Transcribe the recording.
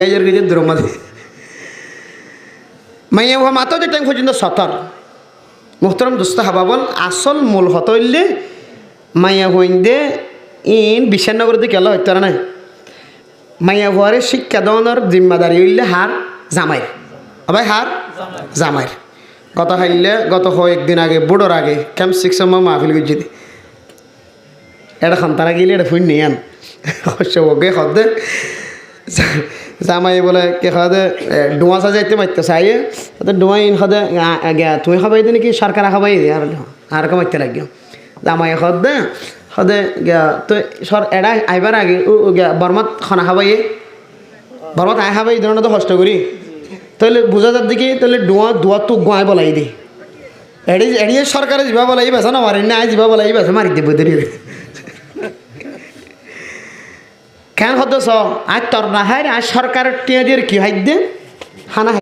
এর গিয়ে দ্রৌপদী মাইয়া হওয়া মাত্র যে টাইম পর্যন্ত সতর মুহতরম দুস্ত হাবাবল আসল মূল হতইলে মাইয়া হইন্দে ইন বিশানগর দিকে এলা হইতে না মাইয়া হওয়ারে শিক্ষা দেওয়ানোর জিম্মাদারি হইলে হার জামাইর ভাই হার জামাইর গত হাইলে গত কয়েকদিন আগে বুড়োর আগে ক্যাম্প 6 মাহফিল করছি এটা খান্তারা গেলে এটা ফুল নিয়ে আন ওকে খদে জামাই বলে কে খাদে ডুয়া সাজাইতে মারতে চাইয়ে তাতে ডুয়া ইন খাদে তুমি খাবাই দে নাকি সরকার খাবাই দে আর কে মারতে লাগিও জামাই খদে খদে তো সর এডা আইবার আগে বর্মাত খানা খাবাইয়ে বর্মাত আয় খাবাই এই ধরনের তো কষ্ট করি তাহলে বোঝা যার দিকে তাহলে ডুয়া তো গোয়াই বলাই দে এড়িয়ে সরকারে যাবা বলাই বেসা না মারি না যাবা বলাই বেসা মারি দেব দেরি কেন হতো আজ তোর না হয় আজ সরকারের টিয়া দিয়ে কি হাই দে খানা